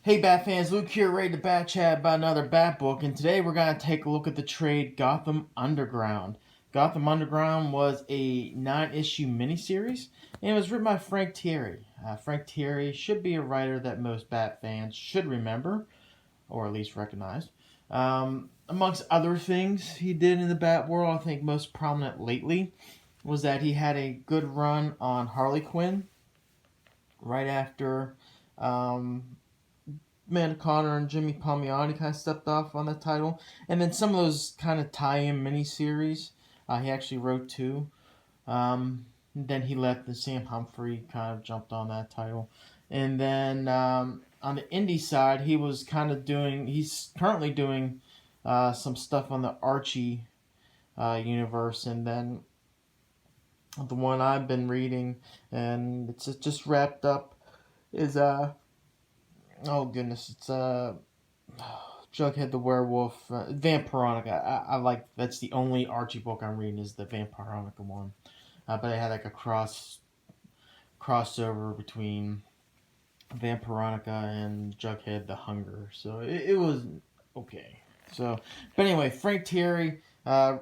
Hey Bat fans, Luke here, ready to Bat Chat about another Bat book, and today we're going to take a look at the trade Gotham Underground. Gotham Underground was a 9-issue miniseries, and it was written by Frank Tieri. Frank Tieri should be a writer that most Bat fans should remember, or at least recognize. Amongst other things he did in the Bat world, I think most prominent lately was that he had a good run on Harley Quinn right after Amanda Connor and Jimmy Palmiotti kind of stepped off on that title. And then some of those kind of tie-in miniseries, he actually wrote two. Then he left, and Sam Humphrey kind of jumped on that title. And then on the indie side, he's currently doing some stuff on the Archie universe. And then the one I've been reading, and it's just wrapped up, is oh goodness, it's Jughead the Werewolf, Vampironica. I like that's the only Archie book I'm reading is the Vampironica one, but I had like a crossover between Vampironica and Jughead the Hunger, so it was okay. So, but anyway, Frank Tieri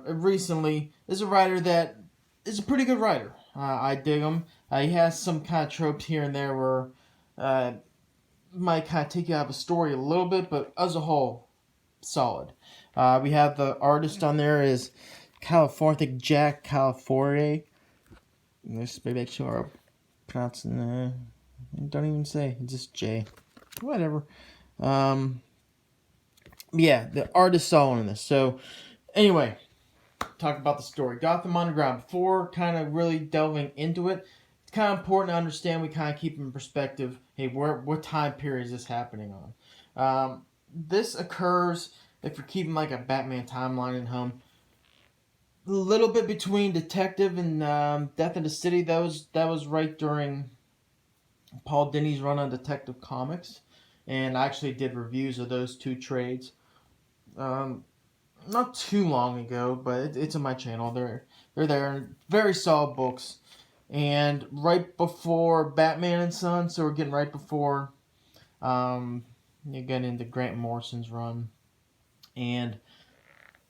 recently is a writer that is a pretty good writer. I dig him. He has some kind of tropes here and there where might kind of take you out of a story a little bit, but as a whole, solid. We have the artist on there is California, I think Jack California. Let's make sure I'm pronouncing. Don't even say. It's just J. Whatever. Yeah, the artist solid in this. So, anyway, talk about the story. Gotham Underground. Before kind of really delving into it, it's kind of important to understand. We kind of keep in perspective. Hey, what time period is this happening on? This occurs if you're keeping like a Batman timeline at home. A little bit between Detective and Death in the City. That was right during Paul Dini's run on Detective Comics, and I actually did reviews of those two trades. Not too long ago, but it's on my channel. They're there. Very solid books. And right before Batman and Son, so we're getting right before you get into Grant Morrison's run. And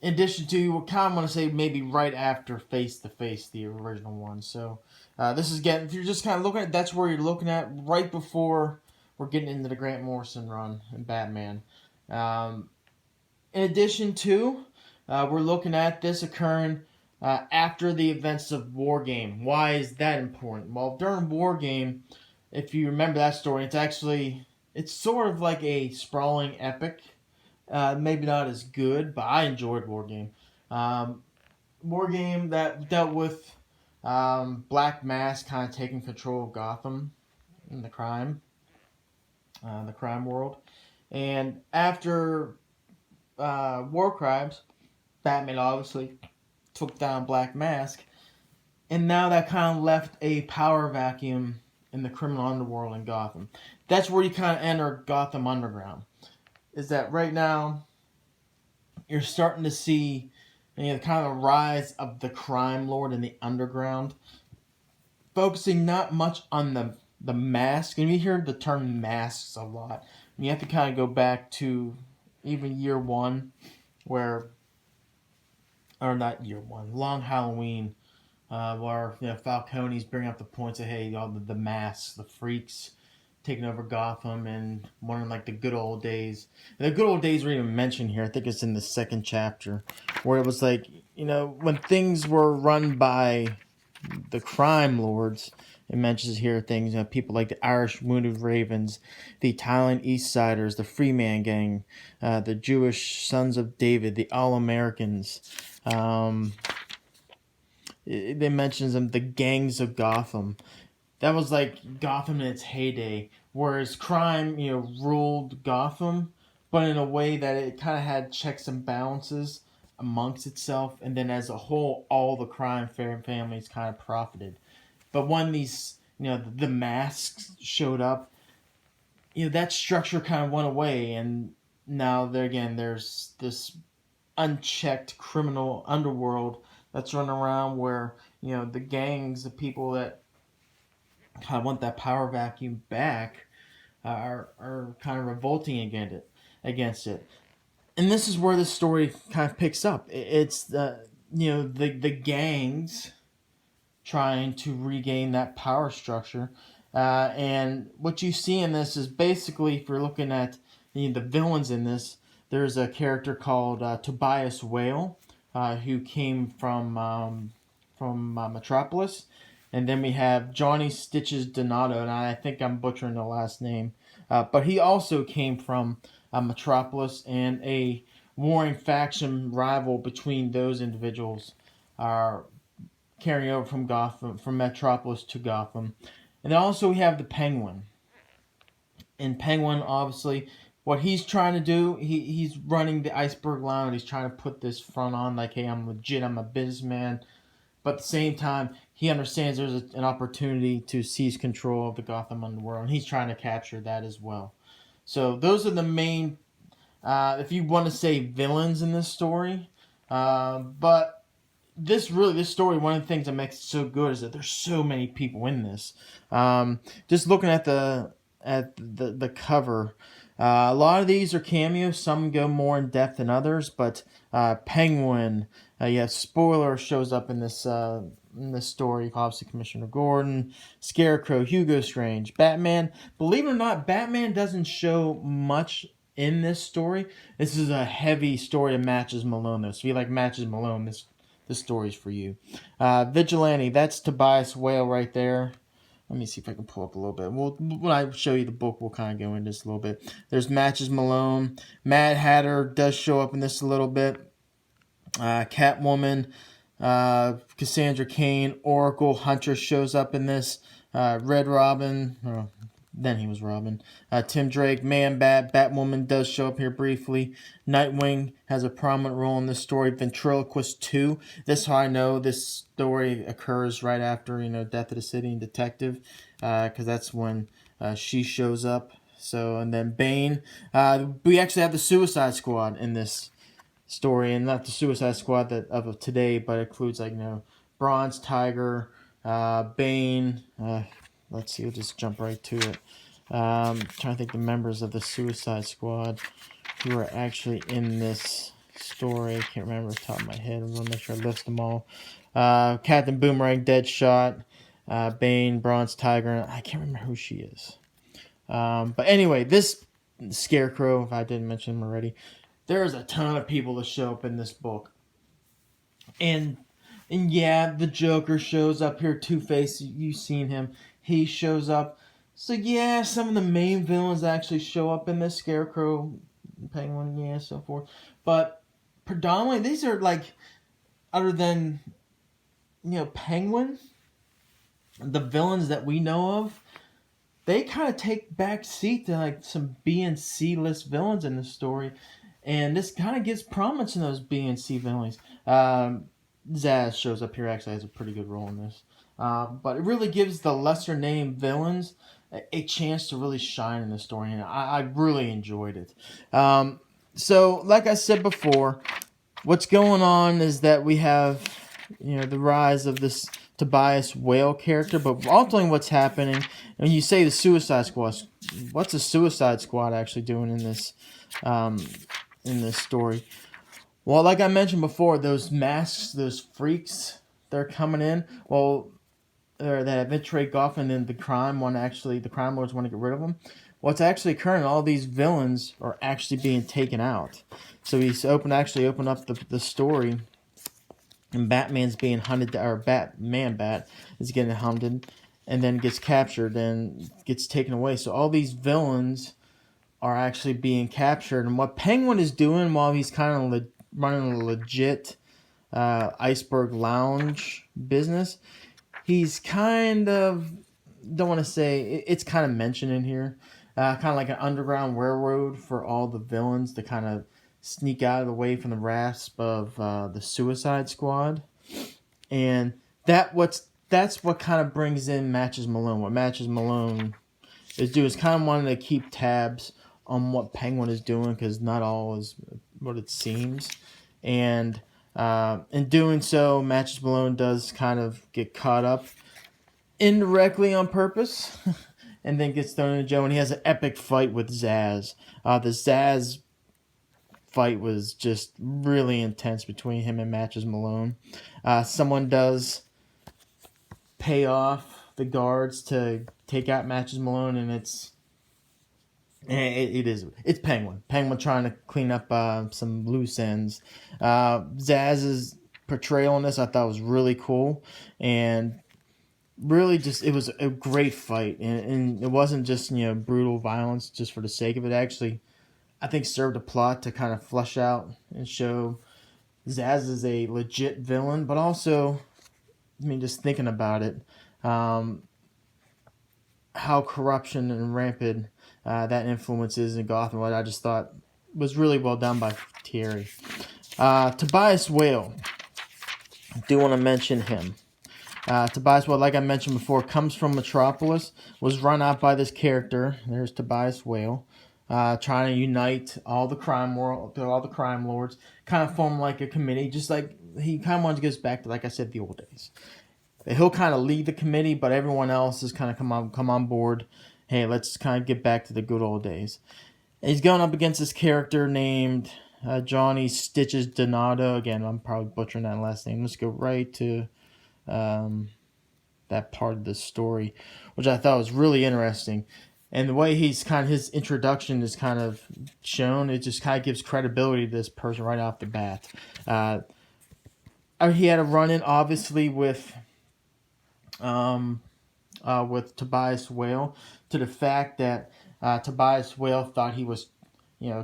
in addition to, I kind of want to say maybe right after Face to Face, the original one. So this is getting, if you're just kind of looking at, that's where you're looking at right before we're getting into the Grant Morrison run in Batman. In addition to, we're looking at this occurring after the events of War Game. Why is that important? Well, during War Game, if you remember that story, it's sort of like a sprawling epic. Maybe not as good, but I enjoyed War Game. War Game that dealt with Black Mass kind of taking control of Gotham and the crime world. And after War Crimes, Batman obviously took down Black Mask, and now that kind of left a power vacuum in the criminal underworld in Gotham. That's where you kind of enter Gotham Underground. Is that right now you're starting to see kind of rise of the crime lord in the underground, focusing not much on the mask. And you hear the term masks a lot. And you have to kind of go back to even year one, where, or not year one, Long Halloween, where Falcone's bringing up the points of hey, all the masks, the freaks taking over Gotham, and one of like the good old days. And the good old days were even mentioned here. I think it's in the second chapter, where it was like when things were run by the crime lords. It mentions here things, people like the Irish Wounded Ravens, the Italian East Siders, the Freeman Gang, the Jewish Sons of David, the All Americans. They mentions them, the gangs of Gotham. That was like Gotham in its heyday, whereas crime, ruled Gotham, but in a way that it kind of had checks and balances amongst itself, and then as a whole, all the crime families kind of profited. But when these, the masks showed up, that structure kind of went away, and now there's this unchecked criminal underworld that's running around where the gangs, the people that kind of want that power vacuum back, are kind of revolting against it. And this is where the story kind of picks up. It's the gangs trying to regain that power structure. And what you see in this is basically, if you're looking at the villains in this, there's a character called Tobias Whale, who came from Metropolis. And then we have Johnny Stitches Donato, and I think I'm butchering the last name. But he also came from Metropolis, and a warring faction rival between those individuals are carrying over from Gotham, from Metropolis to Gotham. And then also we have the Penguin. And Penguin, obviously, what he's trying to do, he's running the Iceberg Lounge. He's trying to put this front on, like, hey, I'm legit, I'm a businessman. But at the same time, he understands there's an opportunity to seize control of the Gotham Underworld, and he's trying to capture that as well. So those are the main, if you want to say, villains in this story. But this story, one of the things that makes it so good is that there's so many people in this. Just looking at the cover, a lot of these are cameos. Some go more in depth than others, but Penguin, Spoiler shows up in this story. Obviously, Commissioner Gordon, Scarecrow, Hugo Strange, Batman. Believe it or not, Batman doesn't show much in this story. This is a heavy story of Matches Malone, though. So if you like Matches Malone, this story's for you. Vigilante, that's Tobias Whale right there. Let me see if I can pull up a little bit. When I show you the book, we'll kind of go into this a little bit. There's Matches Malone. Mad Hatter does show up in this a little bit. Catwoman, Cassandra Cain, Oracle, Huntress shows up in this. Red Robin, then he was Robin. Tim Drake, Man-Bat, Batwoman does show up here briefly. Nightwing has a prominent role in this story. Ventriloquist 2. This is how I know this story occurs right after, Death of the City and Detective, because that's when she shows up. So, and then Bane. We actually have the Suicide Squad in this story, and not the Suicide Squad of today, but it includes Bronze Tiger, Bane. Let's see, we'll just jump right to it. Trying to think the members of the Suicide Squad who are actually in this story. I can't remember off the top of my head. I want to make sure I list them all. Captain Boomerang, Deadshot, Bane, Bronze Tiger. I can't remember who she is. But anyway, this Scarecrow, if I didn't mention him already, there's a ton of people that show up in this book. And yeah, the Joker shows up here. Two-Face, you've seen him. He shows up. So yeah, some of the main villains actually show up in this. Scarecrow, Penguin, yeah, so forth. But predominantly, these are other than, Penguin, the villains that we know of, they kind of take back seat to some B and C list villains in this story. And this kind of gives prominence in those B and C villains. Zaz shows up here, actually has a pretty good role in this. But it really gives the lesser named villains a chance to really shine in the story, and I really enjoyed it. So, like I said before, what's going on is that we have, the rise of this Tobias Whale character, but ultimately what's happening, when you say the Suicide Squad, what's the Suicide Squad actually doing in this story? Well, like I mentioned before, those masks, those freaks, they're coming in. Well, that have infiltrated Gotham, and the crime lords want to get rid of them. What's actually occurring? All these villains are actually being taken out. So he's opened up the story, and Batman's being hunted, or Man-Bat is getting hunted, and then gets captured and gets taken away. So all these villains are actually being captured, and what Penguin is doing while he's kind of running a legit Iceberg Lounge business, he's kind of, don't want to say, it's kind of mentioned in here, kind of like an underground railroad for all the villains to kind of sneak out of the way from the grasp of the Suicide Squad. And that's what kind of brings in Matches Malone. What Matches Malone is doing is kind of wanting to keep tabs on what Penguin is doing, because not all is what it seems. And in doing so, Matches Malone does kind of get caught up indirectly on purpose and then gets thrown into jail, and he has an epic fight with Zsasz. The Zsasz fight was just really intense between him and Matches Malone. Someone does pay off the guards to take out Matches Malone, and it's Penguin. Penguin trying to clean up some loose ends. Zaz's portrayal in this I thought was really cool, and really just it was a great fight, and it wasn't just brutal violence just for the sake of it. Actually, I think served a plot to kind of flesh out and show Zsasz is a legit villain, but also, I mean, just thinking about it, how corruption and rampant that influence is in Gotham, what I just thought was really well done by Tieri. Tobias Whale, I do want to mention him. Tobias Whale, like I mentioned before, comes from Metropolis, was run out by this character. There's Tobias Whale, trying to unite all the crime lords, kind of form like a committee, just like he kind of wants to get us back to, like I said, the old days. He'll kind of lead the committee, but everyone else is kind of come on board. Hey, let's kind of get back to the good old days. And he's going up against this character named Johnny Stitches Donato. Again, I'm probably butchering that last name. Let's go right to that part of the story, which I thought was really interesting. And the way his introduction is kind of shown, it just kind of gives credibility to this person right off the bat. He had a run-in, obviously, with Tobias Whale, to the fact that Tobias Whale thought he was,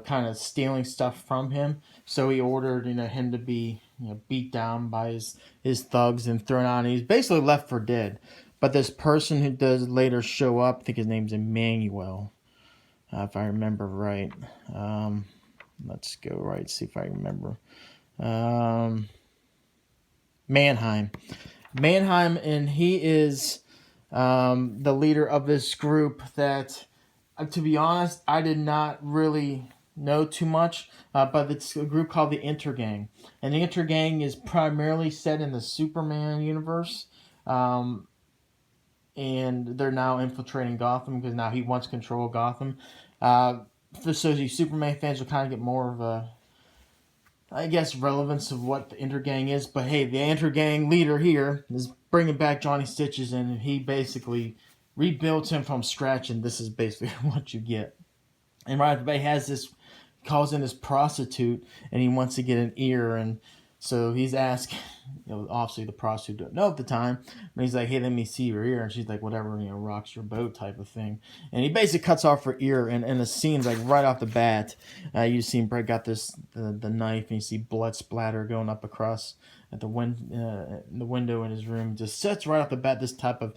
kind of stealing stuff from him. So he ordered, him to be, beat down by his thugs and thrown out. And he's basically left for dead. But this person who does later show up, I think his name's Emmanuel, if I remember right. Let's go right, see if I remember. Mannheim, and he is the leader of this group that, to be honest, I did not really know too much, but it's a group called the Intergang. And the Intergang is primarily set in the Superman universe, and they're now infiltrating Gotham because now he wants control of Gotham. So you Superman fans will kind of get more of a, I guess, relevance of what the Intergang is. But hey, the Intergang leader here is bringing back Johnny Stitches, and he basically rebuilds him from scratch, and this is basically what you get. And right away calls in this prostitute, and he wants to get an ear, and so he's asked, obviously the prostitute didn't know at the time, but he's like, hey, let me see your ear, and she's like, whatever, rocks your boat type of thing. And he basically cuts off her ear, and the scene's like right off the bat, you see him got the knife, and you see blood splatter going up across at the window in his room. Just sets right off the bat this type of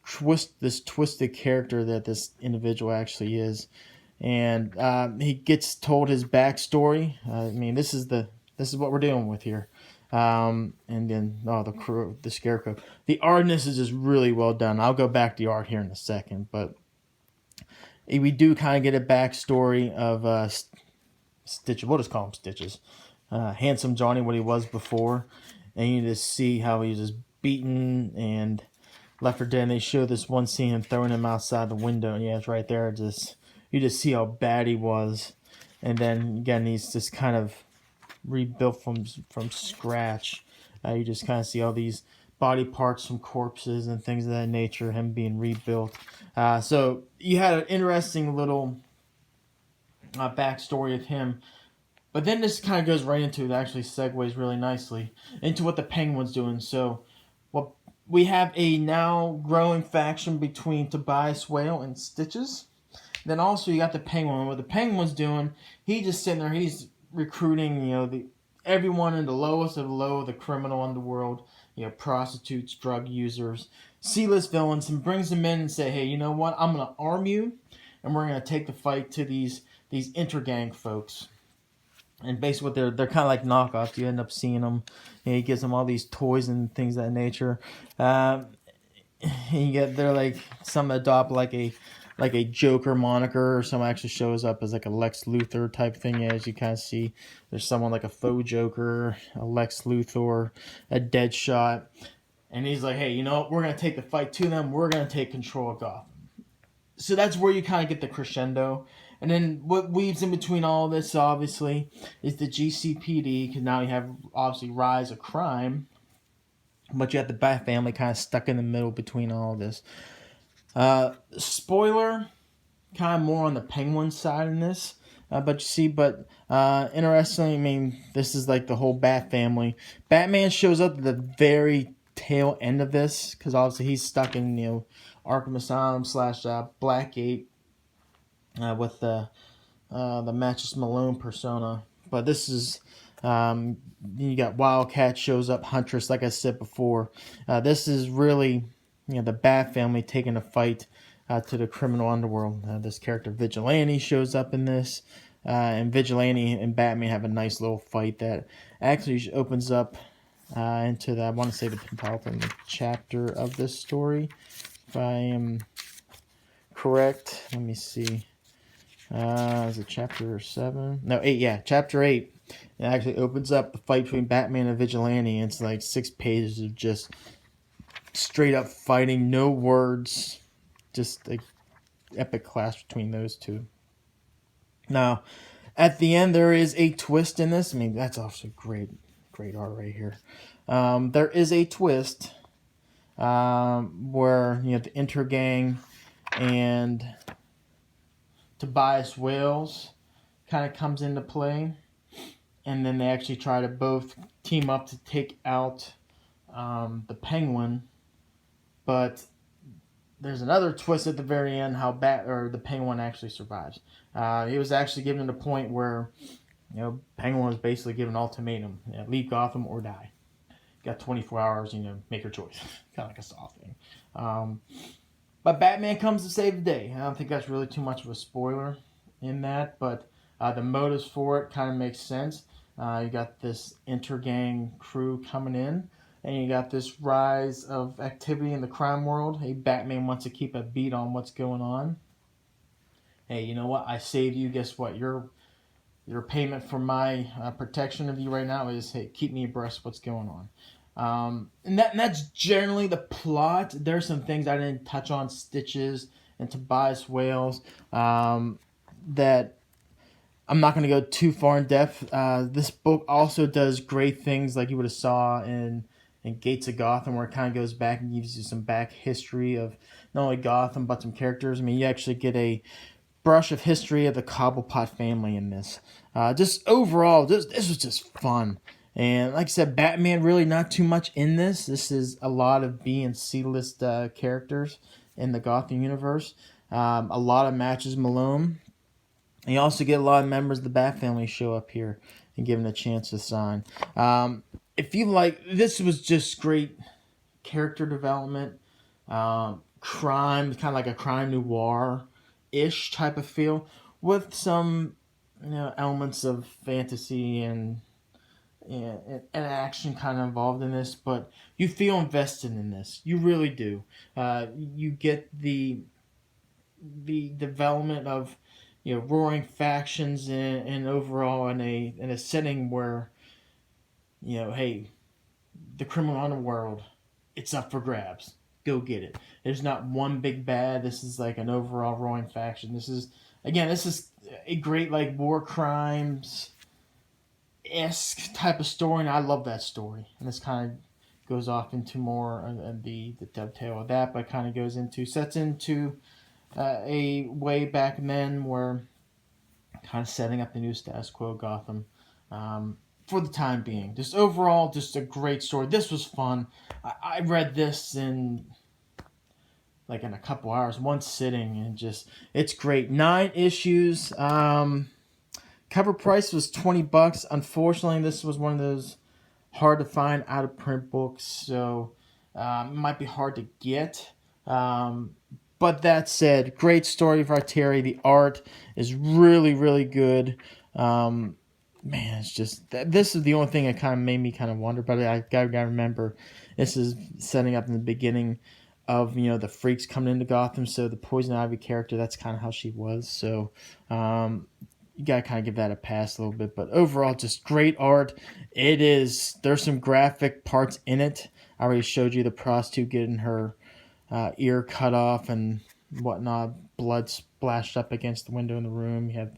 twisted character that this individual actually is. And he gets told his backstory. I mean, this is what we're dealing with here. And then the Scarecrow. The artness is just really well done. I'll go back to the art here in a second, but we do kind of get a backstory of Stitches. We'll just call him Stitches. Handsome Johnny, what he was before, and you just see how he was just beaten and left for dead. And they show this one scene of throwing him outside the window, and yeah, it's right there. You just see how bad he was, and then again he's just kind of rebuilt from scratch. You just kind of see all these body parts from corpses and things of that nature, him being rebuilt. So you had an interesting little backstory of him, but then this kind of goes right into it. Actually segues really nicely into what the Penguin's doing. So what we have a now growing faction between Tobias Whale and Stitches. Then also you got the Penguin. What the Penguin's doing, he's just sitting there. He's recruiting, everyone in the lowest of the low, the criminal underworld, prostitutes, drug users, C-list villains, and brings them in and say, hey, you know what? I'm gonna arm you, and we're gonna take the fight to these Intergang folks. And basically, what they're kind of like knockoffs. You end up seeing them. He gives them all these toys and things of that nature. They're like, some adopt like a Joker moniker, or someone actually shows up as like a Lex Luthor type thing. As you kind of see, there's someone like a faux Joker, a Lex Luthor, a Deadshot, and he's like, hey, we're gonna take the fight to them. We're gonna take control of Gotham. So that's where you kind of get the crescendo. And then what weaves in between all this, obviously, is the GCPD, because now you have, obviously, rise of crime, but you have the Bat family kind of stuck in the middle between all this. Spoiler, kind of more on the Penguin side in this. Interestingly, I mean, this is like the whole Bat family. Batman shows up at the very tail end of this, because obviously he's stuck in, Arkham Asylum / Blackgate with the Matches Malone persona. But this is, you got Wildcat shows up, Huntress, like I said before. This is really, the Bat family taking a fight to the criminal underworld. This character Vigilante shows up in this, and Vigilante and Batman have a nice little fight that actually opens up into the, I want to say, the penultimate chapter of this story, if I am correct. Let me see. Is it chapter 7? No, 8, yeah. Chapter 8. It actually opens up the fight between Batman and Vigilante. It's like 6 pages of just straight up fighting, no words. Just like epic clash between those two. Now, at the end, there is a twist in this. I mean, that's also great art right here. There is a twist where, the Intergang and Tobias Wales kind of comes into play, and then they actually try to both team up to take out the Penguin, but there's another twist at the very end how the Penguin actually survives. He was actually given to the point where, Penguin was basically given an ultimatum: leave Gotham or die. Got 24 hours, make your choice. Kind of like a Saw thing. But Batman comes to save the day. I don't think that's really too much of a spoiler in that, but the motives for it kind of makes sense. You got this Intergang crew coming in, and you got this rise of activity in the crime world. Hey, Batman wants to keep a beat on what's going on. Hey, you know what? I saved you. Guess what? Your payment for my protection of you right now is, hey, keep me abreast of what's going on. And that's generally the plot. There's some things I didn't touch on, Stitches and Tobias Wales, that I'm not going to go too far in depth. This book also does great things like you would have saw in Gates of Gotham, where it kind of goes back and gives you some back history of not only Gotham, but some characters. I mean, you actually get a brush of history of the Cobblepot family in this. Just overall, this was just fun. And like I said, Batman really not too much in this. This is a lot of B and C list characters in the Gotham universe. A lot of Matches Malone. And you also get a lot of members of the Bat family show up here and given a chance to sign. If you like, this was just great character development. Crime, kind of like a crime noir-ish type of feel with some elements of fantasy and action kind of involved in this, but you feel invested in this. You really do. You get the development of roaring factions and overall in a setting where hey, the criminal underworld, it's up for grabs. Go get it. There's not one big bad. This is like an overall roaring faction. This is a great like war crimes esque type of story, and I love that story. And this kind of goes off into more the dovetail of that, but kind of sets into a way back then where kind of setting up the new status quo Gotham for the time being. Just overall, just a great story. This was fun. I read this in a couple hours, one sitting, and it's great. 9 issues. Cover price was $20. Unfortunately, this was one of those hard to find out of print books, so it might be hard to get. But that said, great story for Tieri. The art is really, really good. Man, it's just this is the only thing that kind of made me kind of wonder. But I gotta remember, this is setting up in the beginning of the freaks coming into Gotham. So the Poison Ivy character, that's kind of how she was. So you gotta kind of give that a pass a little bit. But overall, just great art. There's some graphic parts in it. I already showed you the prostitute getting her ear cut off and whatnot, blood splashed up against the window in the room. You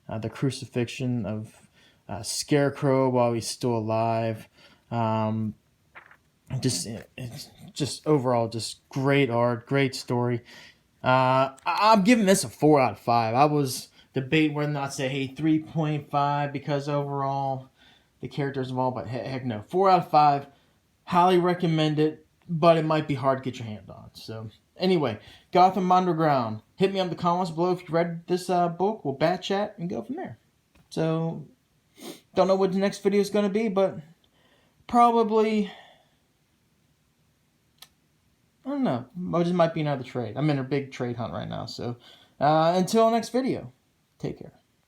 have the crucifixion of Scarecrow while he's still alive. Um, it's just overall, just great art, great story. I'm giving this a 4 out of 5. I was debating whether or not to say, hey, 3.5 because overall the characters involved, but heck no. 4 out of 5. Highly recommend it, but it might be hard to get your hand on. So, anyway, Gotham Underground. Hit me up in the comments below if you read this book. We'll bat chat and go from there. So, don't know what the next video is going to be, but probably, I don't know. It just might be another trade. I'm in a big trade hunt right now. So, until next video, take care.